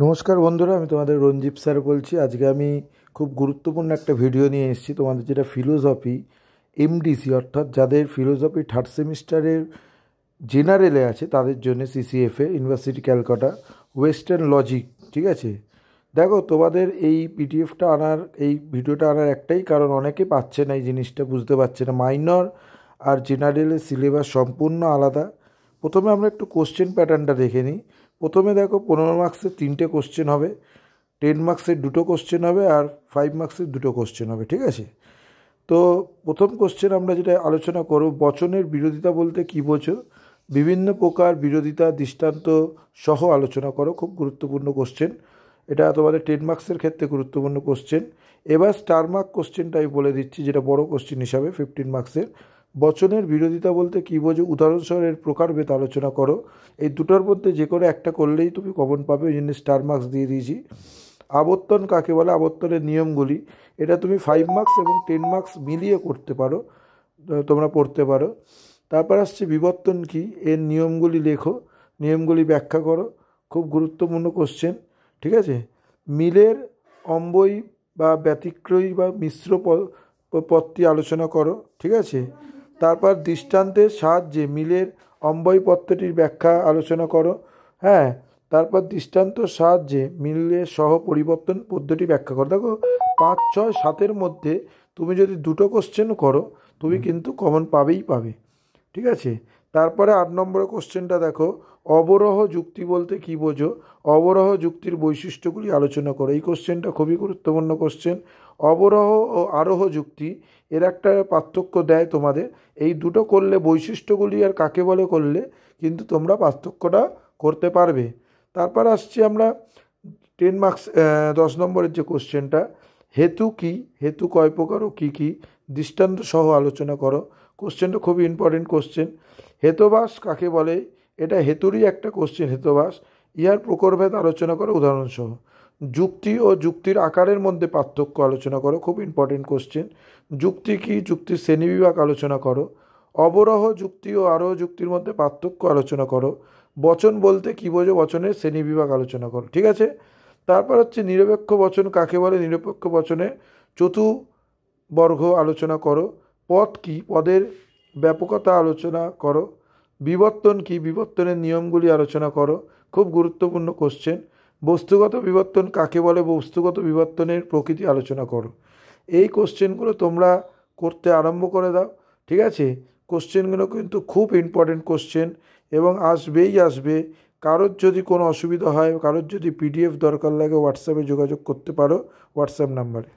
নমস্কার বন্ধুরা, আমি তোমাদের রঞ্জীব স্যার বলছি। আজকে আমি খুব গুরুত্বপূর্ণ একটা ভিডিও নিয়ে এসেছি তোমাদের, যেটা ফিলোসফি এমডিসি অর্থাৎ যাদের ফিলোসফি থার্ড সেমিস্টারের জেনারেলে আছে তাদের জন্য, সিসিএফএ ইউনিভার্সিটি ক্যালকাটা ওয়েস্টার্ন লজিক। ঠিক আছে, দেখো তোমাদের এই পিডিএফটা আনার, এই ভিডিওটা আনার একটাই কারণ, অনেকে পাচ্ছে না এই জিনিসটা, বুঝতে পারছে না। মাইনর আর জেনারেলের সিলেবাস সম্পূর্ণ আলাদা। প্রথমে আমরা একটু কোশ্চেন প্যাটার্নটা দেখে নিই। প্রথমে দেখো 15 মার্কসের 3টে কোশ্চেন হবে, 10 মার্কসের 2টো কোশ্চেন হবে, আর 5 মার্কসের 2টো কোশ্চেন হবে। ঠিক আছে, তো প্রথম কোশ্চেন আমরা যেটা আলোচনা করব, বচনের বিরোধিতা বলতে কী বোঝো, বিভিন্ন প্রকার বিরোধিতা দৃষ্টান্ত সহ আলোচনা করো। খুব গুরুত্বপূর্ণ কোশ্চেন এটা, তোমাদের 10 মার্কসের ক্ষেত্রে গুরুত্বপূর্ণ কোশ্চেন। এবার স্টার মার্ক কোশ্চেনটা আমি বলে দিচ্ছি, যেটা বড় কোশ্চেন হিসাবে 15 মার্কসের। বচনের বিরোধিতা বলতে কী বোঝো, উদাহরণসহ এর প্রকারভেদ আলোচনা করো। এই দুটোর মধ্যে যে কোনো একটা করলেই তুমি কমন পাবে, ওই জন্য স্টার মার্কস দিয়ে দিয়েছি। আবর্তন কাকে বলে, আবর্তনের নিয়মগুলি, এটা তুমি 5 মার্কস এবং 10 মার্কস মিলিয়ে করতে পারো, তোমরা পড়তে পারো। তারপর আসছে বিবর্তন কী, এর নিয়মগুলি লেখো, নিয়মগুলি ব্যাখ্যা করো। খুব গুরুত্বপূর্ণ কোশ্চেন। ঠিক আছে, মিলের অম্বয়ী বা ব্যতিক্রয়ী বা মিশ্র পদটি আলোচনা করো। ঠিক আছে, তারপর দৃষ্টান্তের সাহায্যে মিলের অম্বয়ী পদ্ধতির ব্যাখ্যা আলোচনা করো। হ্যাঁ, তারপর দৃষ্টান্তর সাহায্যে মিলের সহ পরিবর্তন পদ্ধতি ব্যাখ্যা করো। দেখো 5, 6, 7-এর মধ্যে তুমি যদি 2টো কোশ্চেনও করো, তুমি কিন্তু কমন পাবেই পাবে। ঠিক আছে, তারপরে 8 নম্বরের কোশ্চেনটা দেখো, অবরোহ যুক্তি বলতে কী বোঝো, অবরোহ যুক্তির বৈশিষ্ট্যগুলি আলোচনা করো। এই কোশ্চেনটা খুবই গুরুত্বপূর্ণ কোশ্চেন। অবরোহ ও আরোহ যুক্তি এর একটা পার্থক্য দেয় তোমাদের, এই দুটো করলে বৈশিষ্ট্যগুলি আর কাকে বলে করলে কিন্তু তোমরা পার্থক্যটা করতে পারবে। তারপর আসছি আমরা 10 মার্কস 10 নম্বরের যে কোশ্চেনটা, হেতু কী, হেতু কয় প্রকার ও কী কী, দৃষ্টান্ত সহ আলোচনা করো। কোশ্চেনটা খুবই ইম্পর্টেন্ট কোশ্চেন। হেতবাস কাকে বলে, এটা হেতুরই একটা কোশ্চেন, হেতবাস। ইহার প্রকারভেদ আলোচনা করো উদাহরণসহ। যুক্তি ও যুক্তির আকারের মধ্যে পার্থক্য আলোচনা করো, খুব ইম্পর্টেন্ট কোশ্চেন। যুক্তি কী, যুক্তির শ্রেণীবিভাগ আলোচনা করো। অবরোহ যুক্তি ও আরোহ যুক্তির মধ্যে পার্থক্য আলোচনা করো। বচন বলতে কী বোঝো, বচনের শ্রেণীবিভাগ আলোচনা করো। ঠিক আছে, তারপর হচ্ছে নিরপেক্ষ বচন কাকে বলে, নিরপেক্ষ বচনের চতুবর্গ আলোচনা করো। পদ কী, পদের ব্যাপকতা আলোচনা করো। বিবর্তন কী, বিবর্তনের নিয়মগুলি আলোচনা করো। খুব গুরুত্বপূর্ণ কোশ্চেন। বস্তুগত বিবর্তন কাকে বলে, বস্তুগত বিবর্তনের প্রকৃতি আলোচনা করো। এই কোশ্চেনগুলো তোমরা করতে আরম্ভ করে দাও। ঠিক আছে, কোশ্চেনগুলো কিন্তু খুব ইম্পর্টেন্ট কোশ্চেন এবং আসবেই আসবে। কারোর যদি কোনো অসুবিধা হয়, কারোর যদি পিডিএফ দরকার লাগে, হোয়াটসঅ্যাপে যোগাযোগ করতে পারো, হোয়াটসঅ্যাপ নাম্বারে।